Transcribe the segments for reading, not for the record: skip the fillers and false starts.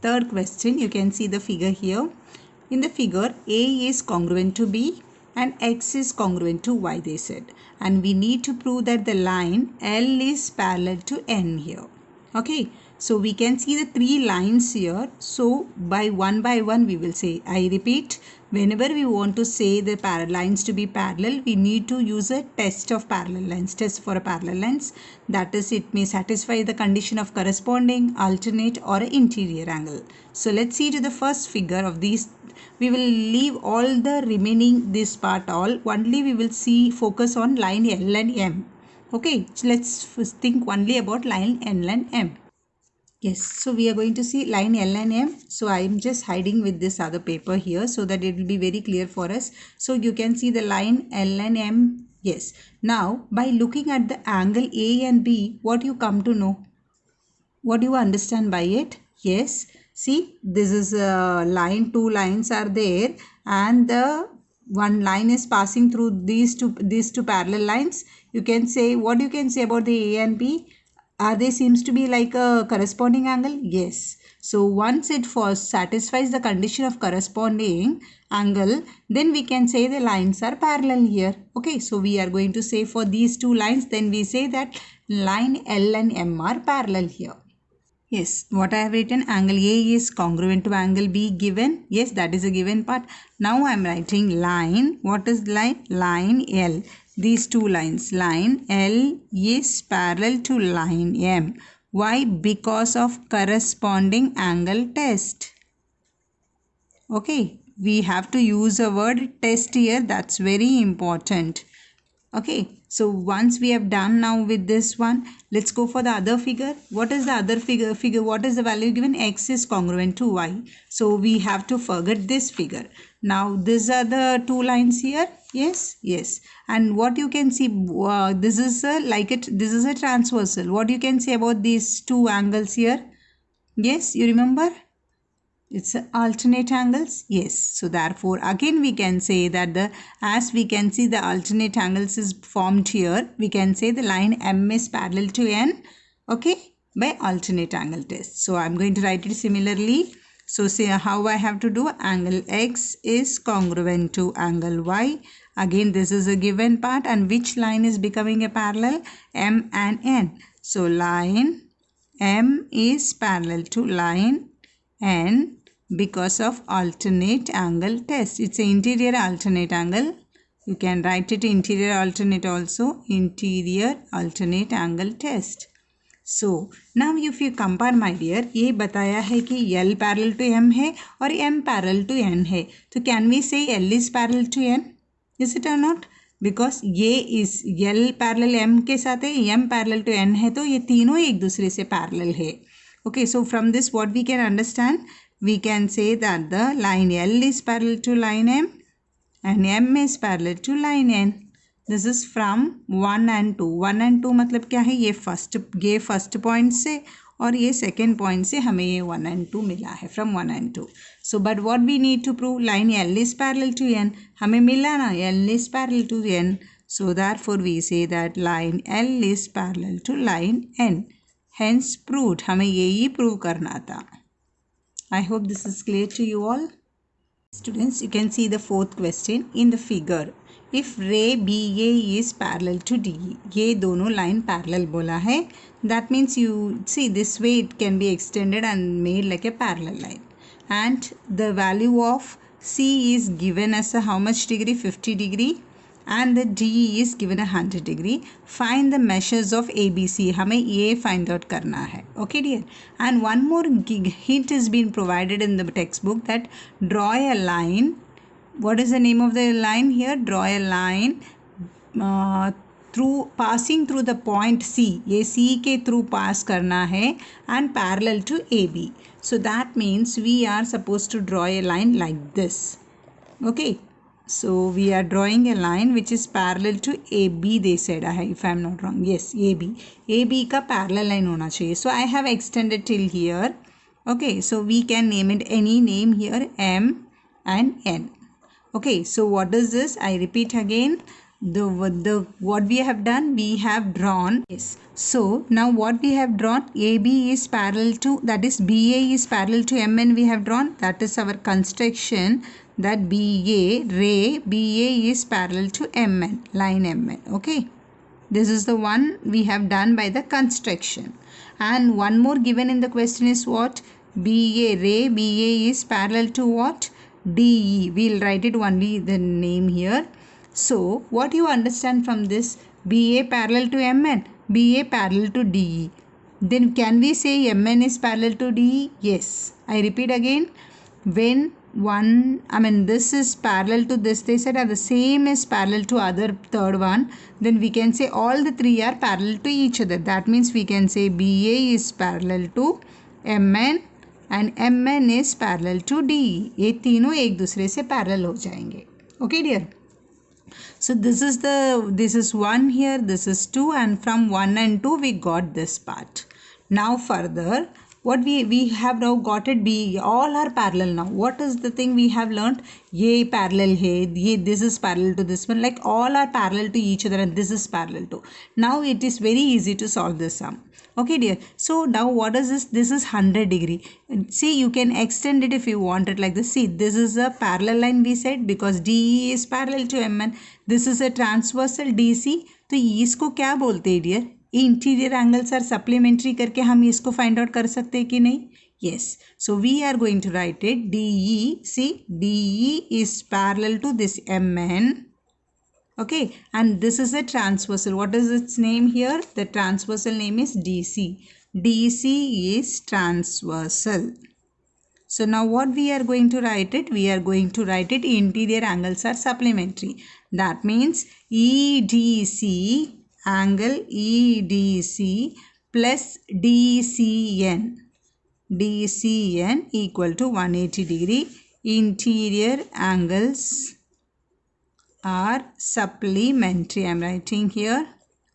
third question. You can see the figure here. In the figure, A is congruent to B and X is congruent to Y, they said. And we need to prove that the line L is parallel to N here. Okay, so we can see the three lines here. So by one we will say. I repeat, whenever we want to say the lines to be parallel, we need to use a test of parallel lines, test for a parallel lines. That is, it may satisfy the condition of corresponding, alternate or interior angle. So let's see to the first figure of these. We will leave all the remaining this part all. Only we will focus on line L and M. Okay, so let's think only about line L and M. Yes, so we are going to see line L and M. So I am just hiding with this other paper here so that it will be very clear for us. So you can see the line L and M. Yes. Now, by looking at the angle A and B, what you come to know? What do you understand by it? Yes. See, this is a line, two lines are there and the one line is passing through these two parallel lines. You can say, what you can say about the A and B? Are they seems to be like a corresponding angle? Yes. So once it satisfies the condition of corresponding angle, then we can say the lines are parallel here. Okay, so we are going to say for these two lines, then we say that line L and M are parallel here. Yes, what I have written, angle A is congruent to angle B given. Yes, that is a given part. Now I am writing line. What is line? Line L. These two lines. Line L is parallel to line M. Why? Because of corresponding angle test. Okay, we have to use a word test here. That's very important. Okay, so once we have done now with this one, let's go for the other figure. What is the other figure? What is the value given? X is congruent to Y. So we have to forget this figure. Now these are the two lines here. Yes, yes. And what you can see, this is this is a transversal. What you can say about these two angles here? Yes, you remember? It's alternate angles. Yes, so therefore again we can say that as we can see the alternate angles is formed here, we can say the line M is parallel to N, okay, by alternate angle test. So I'm going to write it similarly. So say how I have to do, angle X is congruent to angle Y. Again this is a given part, and which line is becoming a parallel? M and N. So line M is parallel to line N because of alternate angle test. It's an interior alternate angle. You can write it interior alternate also. Interior alternate angle test. So now if you compare my dear, ये बताया है कि L parallel to M है और M parallel to N है. तो can we say L is parallel to N? Is it or not? Because ये is L parallel M के साथ है, M parallel to N है, तो ये तीनों एक दूसरे से parallel है. Okay, so from this what we can understand? We can say that the line L is parallel to line M and M is parallel to line N. This is from 1 and 2. 1 and 2 मतलब क्या है? ये first point से और ये second point से हमें ये 1 and 2 मिला है, from 1 and 2. So but what we need to prove? Line L is parallel to N. हमें मिला ना, L is parallel to N. So therefore we say that line L is parallel to line N. Hence proved. हमें यही prove करना था. I hope this is clear to you all. Students, you can see the fourth question in the figure. If ray BA is parallel to DE, ये दोनों line parallel बोला है. That means you see this way it can be extended and made like a parallel line. And the value of C is given as a how much degree? 50 degree. And the DE is given 100 degree. Find the measures of ABC. हमें ये find out करना है. Okay dear. And one more hint has been provided in the textbook that draw a line. What is the name of the line here? Draw a line passing through the point C. ये C के through pass करना है and parallel to AB. So that means we are supposed to draw a line like this. Okay. So we are drawing a line which is parallel to AB, they said, if I am not wrong. Yes, AB. AB का parallel line होना चाहिए. So I have extended till here. Okay, so we can name it any name here, M and N. Okay, so what is this? I repeat again. the what we have done, we have drawn. Yes, so now what we have drawn, AB is parallel to, that is BA is parallel to MN we have drawn. That is our construction, that ray BA is parallel to MN, line MN. Okay, this is the one we have done by the construction. And one more given in the question is what? BA, ray BA is parallel to what? DE. We'll write it only the name here. So what you understand from this? BA parallel to MN, BA parallel to DE. Then can we say MN is parallel to DE? Yes. I repeat again, when this is parallel to this, they said are the same is parallel to other third one, then we can say all the three are parallel to each other. That means we can say BA is parallel to MN and MN is parallel to DE. ये तीनों एक दूसरे से parallel हो जाएंगे. Okay dear. So this is 1 here, this is 2, and from 1 and 2 we got this part. Now further, what we have now got it, B, all are parallel now. What is the thing we have learnt? Ye parallel hai, ye this is parallel to this one, like all are parallel to each other and this is parallel to. Now it is very easy to solve this sum. Okay dear, so now what is this? This is 100 degree. See, you can extend it if you want it like this. See, this is a parallel line we said because DE is parallel to MN. This is a transversal DC. तो इसको क्या बोलते हैं dear? Interior angles are supplementary करके हम इसको find out कर सकते हैं कि नहीं? Yes. So we are going to write it DE. See, DE is parallel to this MN. Okay, and this is a transversal. What is its name here? The transversal name is DC. DC is transversal. So now what we are going to write it? We are going to write it interior angles are supplementary. That means EDC, angle EDC plus DCN. DCN equal to 180 degree. Interior angles are supplementary. I am writing here.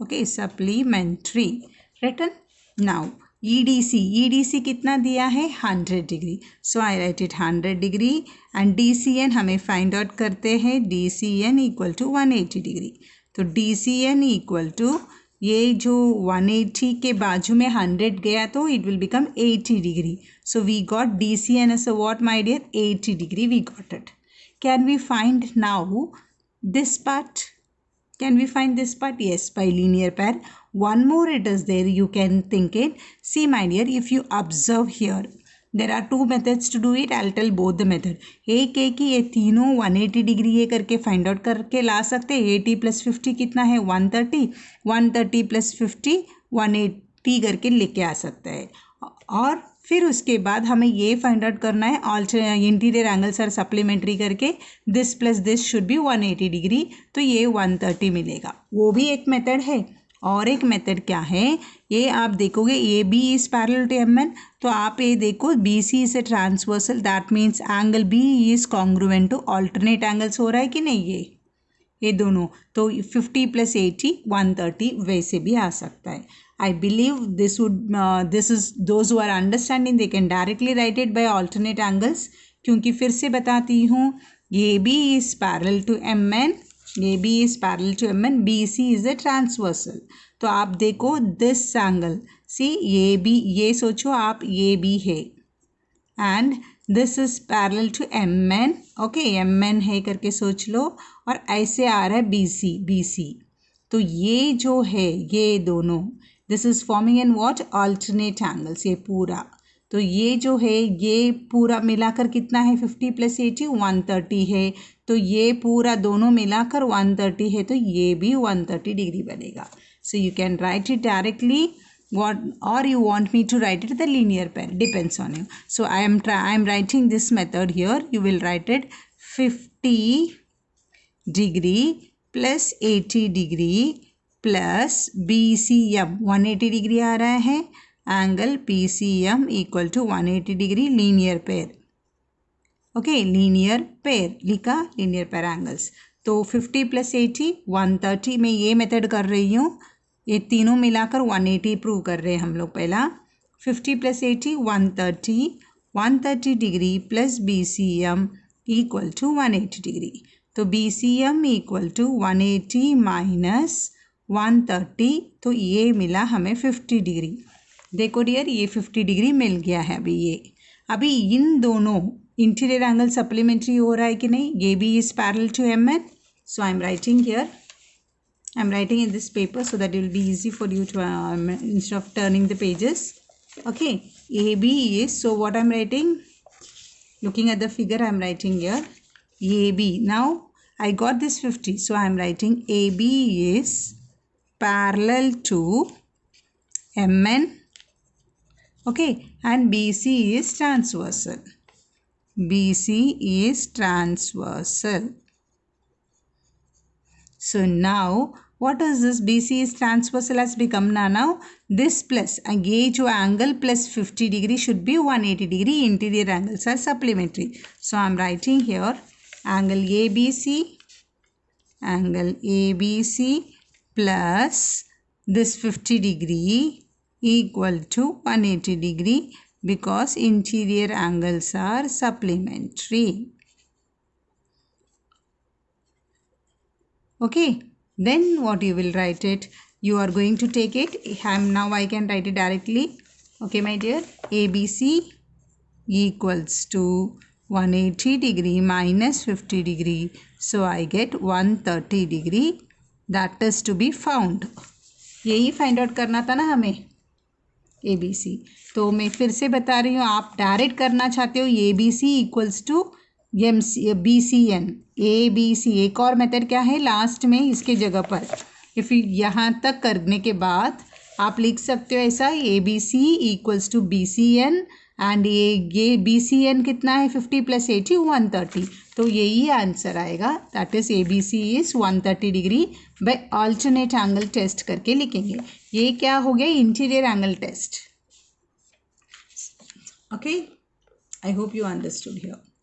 Okay, supplementary. Written. Now EDC कितना दिया है? 100 degree. So I write it 100 degree and DCN हमें find out करते हैं. DCN equal to 180 degree. तो DCN equal to ये जो 180 के बाजू में 100 गया तो it will become 80 degree. So we got DCN as a what, my dear? 80 degree we got it. Can we find now this part? Can we find this part? Yes, by linear pair. One more it is there, you can think it. See my dear, if you observe here, there are two methods to do it. I'll tell both the method. एक कि ये तीनों 180 degree ये करके find out करके ला सकते हैं. 80 + 50 कितना है? 130. 130 + 50 180 करके लेके आ सकते हैं. और फिर उसके बाद हमें ये फाइंड आउट करना है इंटीरियर एंगल्स आर सप्लीमेंट्री करके this plus this should be 180 degree. तो ये 130 मिलेगा. वो भी एक मेथड है. और एक मेथड क्या है? ये आप देखोगे A B is parallel to M N. तो आप ये देखो B C is a transversal. That means angle B is congruent to alternate angles हो रहा है कि नहीं? ये दोनों. तो 50 + 80 130 वैसे भी आ सकता है. I believe this is those who are understanding, they can directly write it by alternate angles. क्योंकि फिर से बताती हूँ, AB is parallel to MN, AB is parallel to MN, BC is a transversal. तो आप देखो this angle, see AB, ये सोचो आप AB है and this is parallel to MN. okay, MN है करके सोच लो और ऐसे आ रहा है BC. तो ये जो है ये दोनों, this is forming in what? Alternate angles. ये पूरा, तो ये जो है ये पूरा मिलाकर कितना है? 50 + 80 130 है. तो ये पूरा दोनों मिलाकर 130 है. तो ये भी 130 डिग्री बनेगा. So you can write it directly or you want me to write it the linear pair, depends on you. So I am writing this method here. You will write it 50 degree plus 80 degree plus BCM. 180 degree आ रहा है. Angle PCM equal to 180 degree. Linear pair. Okay, linear pair लिखा. Linear pair angles. तो 50 + 80 130 में ये method कर रही हूँ. ये तीनों मिलाकर 180 प्रूव कर रहे हैं हम लोग. पहला 50 + 80 130 degree plus BCM equal to 180 degree. तो BCM इक्वल टू 180 माइनस 130, तो ये मिला हमें 50 डिग्री। देखो डियर, ये 50 डिग्री मिल गया है अभी ये। अभी इन दोनों इंटीरियर एंगल सप्लीमेंट्री हो रहा है कि नहीं? ये भी is parallel to MN, so I'm writing here, I'm writing in this paper so that it will be easy for you to instead of turning the pages. Okay, AB is, so what I'm writing, looking at the figure, I'm writing here AB. Now I got this 50, so I'm writing AB is parallel to MN, okay, and BC is transversal. BC is transversal. So now what is this? BC is transversal has become now this plus, ये जो angle plus 50 degree should be 180 degree. Interior angles are supplementary. So I am writing here angle ABC plus this 50 degree equal to 180 degree because interior angles are supplementary. Okay, then what you will write it? You are going to take it. Now I can write it directly. Okay, my dear, ABC equals to 180 degree minus 50 degree. So I get 130 degree. That is to be found. यही find out करना था ना हमें, ABC. तो मैं फिर से बता रही हूँ, आप डायरेक्ट करना चाहते हो ABC equals to BCN, ABC। एक और मेथड क्या है लास्ट में इसके जगह पर, इफ यहाँ तक करने के बाद आप लिख सकते हो ऐसा, ABC equals to BCN and ये BCN कितना है 50 प्लस 80 130, तो यही आंसर आएगा। That is ABC is 130 degree by alternate angle test करके लिखेंगे। ये क्या हो गया? Interior angle test. Okay, I hope you understood here.